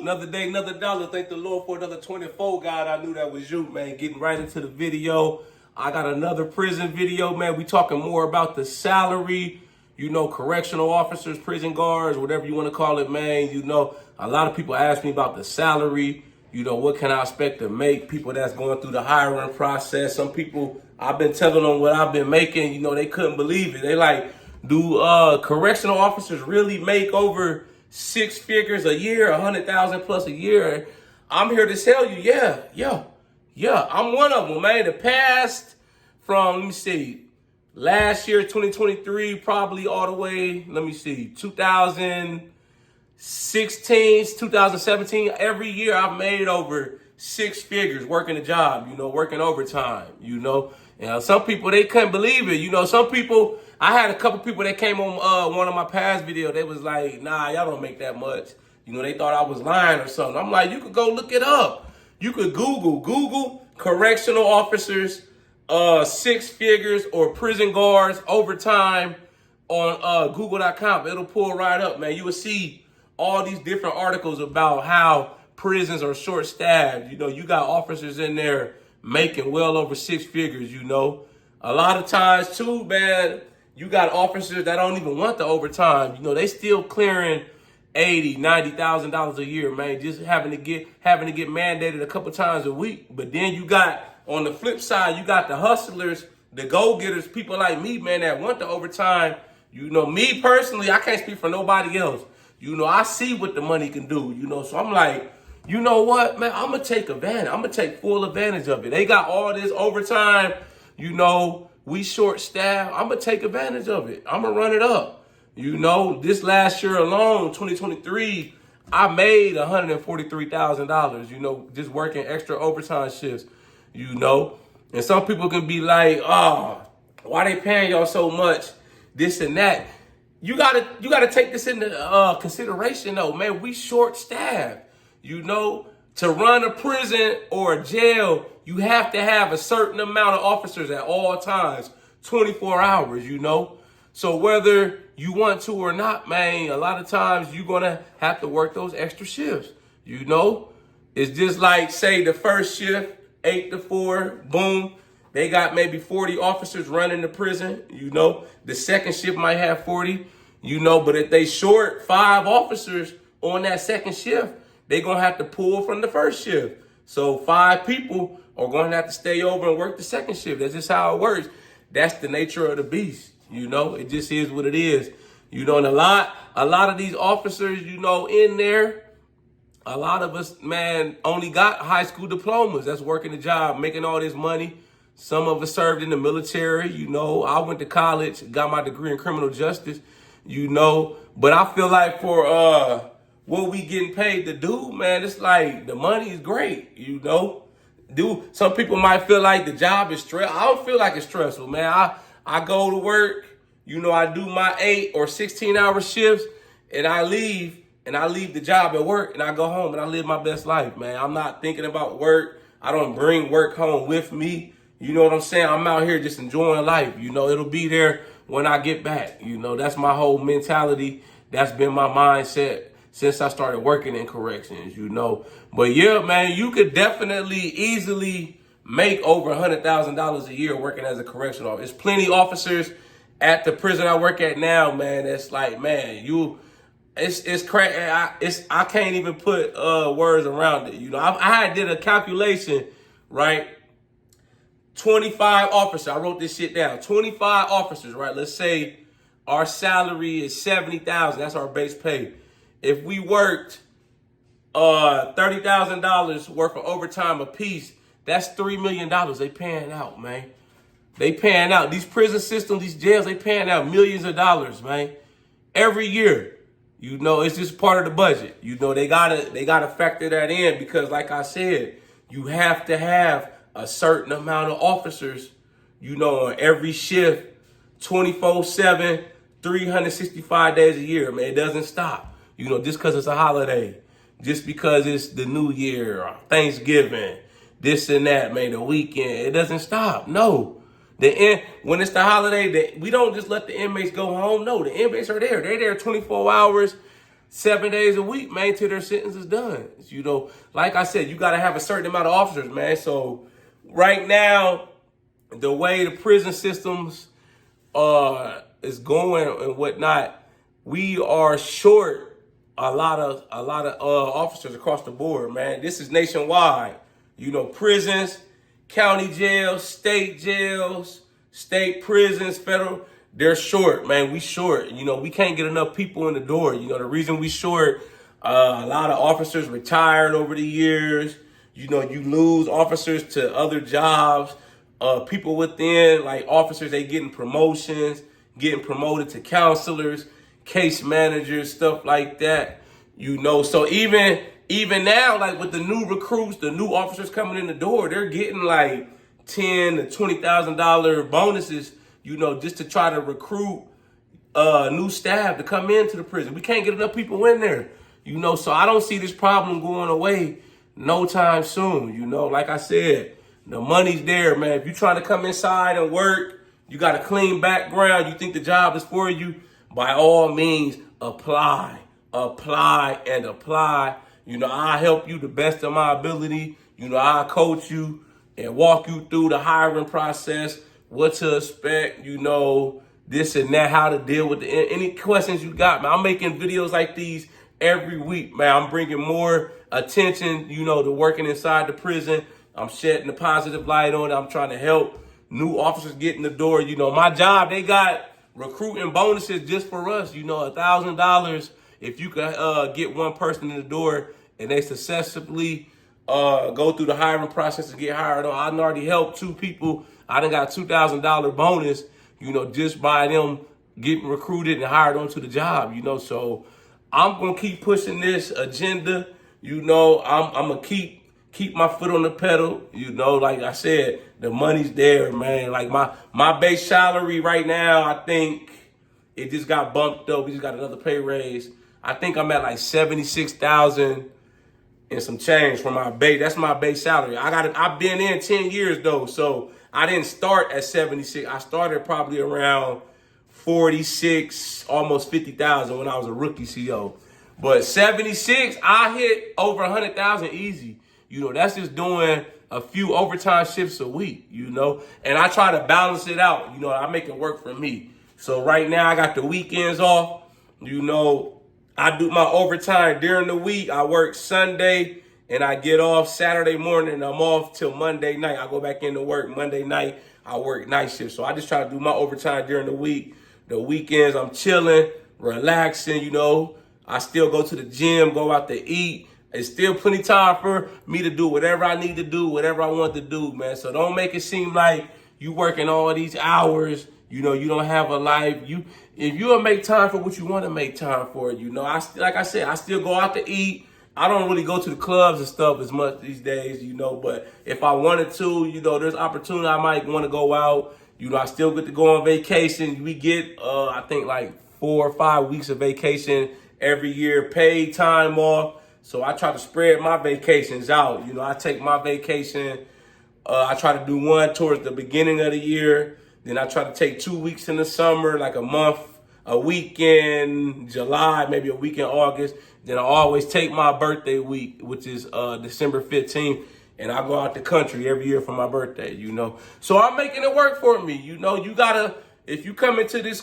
Another day, another dollar. Thank the Lord for another 24. God, I knew that was you, man. Getting right into the video. I got another prison video, man. We talking more about the salary, correctional officers, prison guards, whatever you want to call it, man. A lot of people ask me about the salary. What can I expect to make? People that's going through the hiring process. Some people, I've been telling them what I've been making. They couldn't believe it. They like, do correctional officers really make over 6 figures a year, 100,000 plus a year? I'm here to tell you, yeah. I'm one of them, man. The past from, let me see, last year, 2023, probably all the way, 2016, 2017, every year I've made over 6 figures working a job, working overtime, And some people, they couldn't believe it. Some people, I had a couple people that came on one of my past videos. They was like, nah, y'all don't make that much. They thought I was lying or something. I'm like, you could go look it up. You could Google correctional officers, 6 figures, or prison guards overtime on google.com. It'll pull right up, man. You will see all these different articles about how prisons are short-staffed. You got officers in there making well over 6 figures, A lot of times, too, man, you got officers that don't even want the overtime. They still clearing $80,000, $90,000 a year, man, just having to get mandated a couple times a week. But then you got, on the flip side, you got the hustlers, the go-getters, people like me, man, that want the overtime. Me personally, I can't speak for nobody else. I see what the money can do, So I'm like, you know what, man, I'm going to take advantage. I'm going to take full advantage of it. They got all this overtime, we short-staffed. I'm going to take advantage of it. I'm going to run it up. This last year alone, 2023, I made $143,000, just working extra overtime shifts, And some people can be like, oh, why they paying y'all so much, this and that. You gotta take this into consideration, though, man. We short-staffed, To run a prison or a jail, you have to have a certain amount of officers at all times, 24 hours, So whether you want to or not, man, a lot of times you're going to have to work those extra shifts, It's just like, say, the first shift, 8 to 4, boom. They got maybe 40 officers running the prison, The second shift might have 40, But if they short 5 officers on that second shift, they're going to have to pull from the first shift. So 5 people are going to have to stay over and work the second shift. That's just how it works. That's the nature of the beast. It just is what it is. And a lot of these officers, in there, a lot of us, man, only got high school diplomas. That's working the job, making all this money. Some of us served in the military. I went to college, got my degree in criminal justice, But I feel like for what we getting paid to do, man, it's like the money is great, Some people might feel like the job is stressful. I don't feel like it's stressful, man. I go to work, I do my 8 or 16-hour shifts, and I leave the job at work, and I go home, and I live my best life, man. I'm not thinking about work. I don't bring work home with me. You know what I'm saying? I'm out here just enjoying life. It'll be there when I get back. That's my whole mentality. That's been my mindset since I started working in corrections, But yeah, man, you could definitely easily make over $100,000 a year working as a correctional officer. There's plenty of officers at the prison I work at now, man. That's like, man, it's crazy. I can't even put words around it. I did a calculation, right? 25 officers. I wrote this shit down. 25 officers, right? Let's say our salary is $70,000. That's our base pay. If we worked $30,000 worth of overtime apiece, that's $3 million. They paying out, man. They paying out. These prison systems, these jails, they paying out millions of dollars, man. Every year. It's just part of the budget. They gotta factor that in because, like I said, you have to have a certain amount of officers, on every shift, 24/7, 365 days a year, man. It doesn't stop. Just because it's a holiday, just because it's the New Year, or Thanksgiving, this and that, man, the weekend, it doesn't stop. No. When it's the holiday, we don't just let the inmates go home. No, the inmates are there. They're there 24 hours, 7 days a week, man, till their sentence is done. You know, like I said, you got to have a certain amount of officers, man. So right now, the way the prison systems is going and whatnot, we are short a lot of officers across the board, man. This is nationwide. You know, prisons, county jails, state prisons, federal. They're short, man. We short. You know, we can't get enough people in the door. You know, the reason we short, a lot of officers retired over the years. You know, you lose officers to other jobs. People within, like officers, they getting promotions, getting promoted to counselors, case managers, stuff like that. You know, so even now, like with the new recruits, the new officers coming in the door, they're getting like $10,000 to $20,000 bonuses, you know, just to try to recruit new staff to come into the prison. We can't get enough people in there, you know, so I don't see this problem going away no time soon. You know, like I said, the money's there, man. If you're trying to come inside and work, you got a clean background, you think the job is for you, by all means, apply. You know, I help you the best of my ability. You know, I coach you and walk you through the hiring process, what to expect, you know, this and that, how to deal with any questions you got, man. I'm making videos like these every week, man. I'm bringing more attention, you know, to working inside the prison. I'm shedding the positive light on it. I'm trying to help new officers get in the door. You know, my job, they got recruiting bonuses just for us, you know, $1,000 if you could get one person in the door and they successfully go through the hiring process to get hired on. I already helped 2 people. I done got $2,000 bonus, you know, just by them getting recruited and hired onto the job, you know. So I'm going to keep pushing this agenda. You know, I'm going to keep my foot on the pedal. You know, like I said, the money's there, man. Like my base salary right now, I think it just got bumped up. We just got another pay raise. I think I'm at like 76,000 and some change for my base. That's my base salary. I've been in 10 years though, so I didn't start at 76. I started probably around 46, almost 50,000 when I was a rookie CO. But 76, I hit over 100,000 easy. You know, that's just doing a few overtime shifts a week, you know. And I try to balance it out. You know, I make it work for me. So right now I got the weekends off. You know, I do my overtime during the week. I work Sunday and I get off Saturday morning and I'm off till Monday night. I go back into work Monday night. I work night shift. So I just try to do my overtime during the week. The weekends I'm chilling, relaxing, you know. I still go to the gym, go out to eat. It's still plenty of time for me to do whatever I need to do, whatever I want to do, man. So don't make it seem like you working all these hours, you know, you don't have a life. If you'll make time for what you want to make time for, you know, like I said, I still go out to eat. I don't really go to the clubs and stuff as much these days, you know, but if I wanted to, you know, there's opportunity. I might want to go out. You know, I still get to go on vacation. We get, I think like 4 or 5 weeks of vacation every year, paid time off. So I try to spread my vacations out. You know, I take my vacation. I try to do one towards the beginning of the year. Then I try to take 2 weeks in the summer, like a month, a week in July, maybe a week in August. Then I always take my birthday week, which is December 15th. And I go out the country every year for my birthday, you know. So I'm making it work for me. You know, you gotta, if you come into this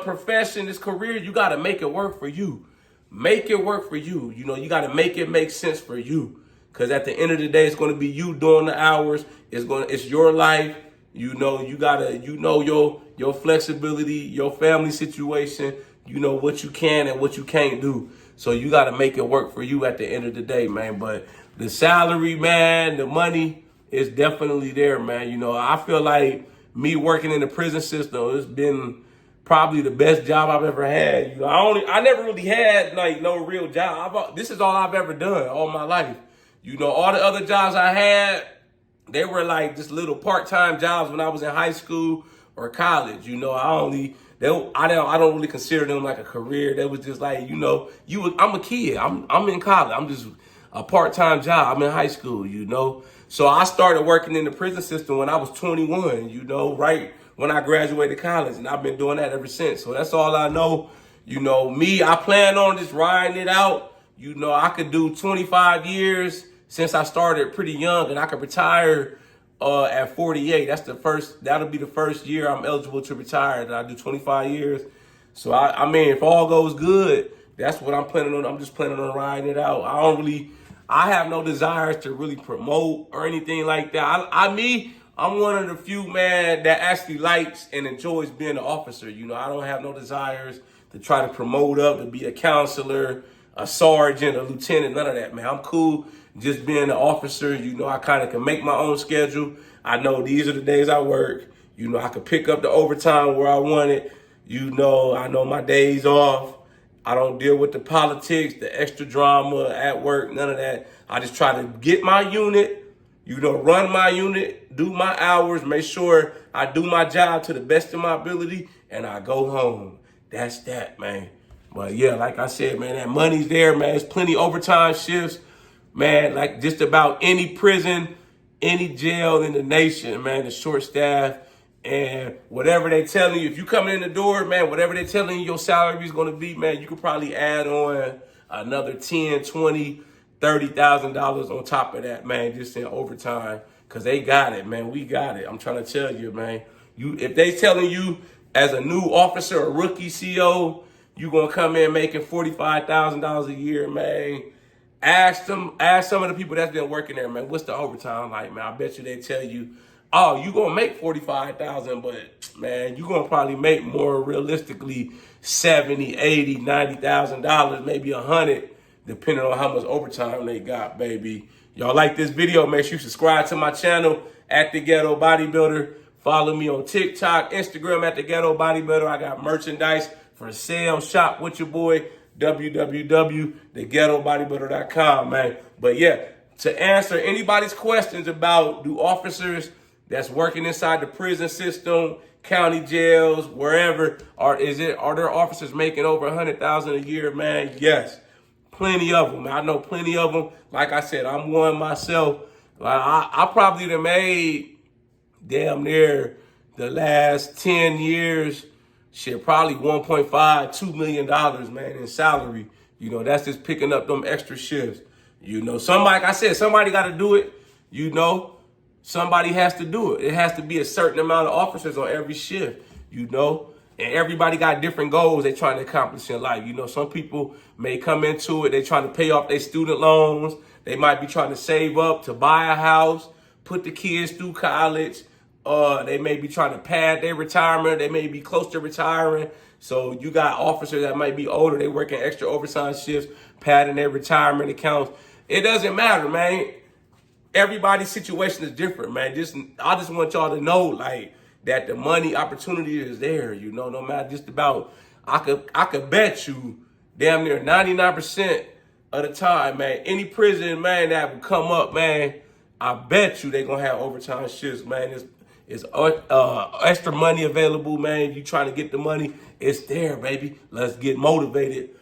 profession, this career, you gotta make it work for you. Make it work for you. You know, you gotta make it make sense for you. Cause at the end of the day, it's gonna be you doing the hours. It's your life. You know, you gotta, you know, your flexibility, your family situation, you know what you can and what you can't do. So you gotta make it work for you at the end of the day, man. But the salary, man, the money is definitely there, man. You know, I feel like me working in the prison system, it's been probably the best job I've ever had. You know, I never really had like no real job. This is all I've ever done all my life. You know, all the other jobs I had, they were like just little part-time jobs when I was in high school or college. You know, I don't really consider them like a career. That was just like, you know, I'm a kid. I'm in college. I'm just a part-time job. I'm in high school, you know. So I started working in the prison system when I was 21, you know, right when I graduated college, and I've been doing that ever since. So that's all I know. You know, me, I plan on just riding it out. You know, I could do 25 years since I started pretty young, and I could retire at 48. That'll be the first year I'm eligible to retire. That I do 25 years. So I mean, if all goes good, that's what I'm planning on. I'm just planning on riding it out. I have no desires to really promote or anything like that. I'm one of the few, man, that actually likes and enjoys being an officer. You know, I don't have no desires to try to promote up, to be a counselor, a sergeant, a lieutenant, none of that, man. I'm cool just being an officer. You know, I kind of can make my own schedule. I know these are the days I work. You know, I can pick up the overtime where I want it. You know, I know my days off. I don't deal with the politics, the extra drama at work, none of that. I just try to get my unit, you know, run my unit, do my hours, make sure I do my job to the best of my ability, and I go home. That's that, man. But yeah, like I said, man, that money's there, man. There's plenty overtime shifts, man, like just about any prison, any jail in the nation, man, the short staff. And whatever they telling you, if you come in the door, man, whatever they telling you your salary is going to be, man, you could probably add on another $10, $20, $30,000 on top of that, man, just in overtime. Because they got it, man. We got it. I'm trying to tell you, man. If they telling you as a new officer, a rookie CO, you going to come in making $45,000 a year, man. Ask some of the people that's been working there, man, what's the overtime like, man? I bet you they tell you, oh, you gonna make $45,000, but man, you gonna probably make more realistically $70, $80, $90,000, maybe $100, depending on how much overtime they got, baby. Y'all like this video? Make sure you subscribe to my channel at The Ghetto Bodybuilder. Follow me on TikTok, Instagram at The Ghetto Bodybuilder. I got merchandise for sale. Shop with your boy, www.theghettobodybuilder.com, man. But yeah, to answer anybody's questions about do officers that's working inside the prison system, county jails, wherever, are there officers making over $100,000 a year, man? Yes, plenty of them. I know plenty of them. Like I said, I'm one myself. Like I probably done made damn near the last 10 years, shit, probably $1.5, $2 million, man, in salary. You know, that's just picking up them extra shifts. You know, somebody, like I said, somebody got to do it. You know, somebody has to do it. It has to be a certain amount of officers on every shift, you know. And everybody got different goals they're trying to accomplish in life. You know, some people may come into it, they're trying to pay off their student loans. They might be trying to save up to buy a house, put the kids through college. They may be trying to pad their retirement. They may be close to retiring. So you got officers that might be older. They working extra overtime shifts, padding their retirement accounts. It doesn't matter, man. Everybody's situation is different, man. I just want y'all to know, like, that the money opportunity is there, you know, no matter just about, I could bet you damn near 99% of the time, man, any prison, man, that would come up, man, I bet you they gonna have overtime shifts, man. It's extra money available, man. You trying to get the money, it's there, baby. Let's get motivated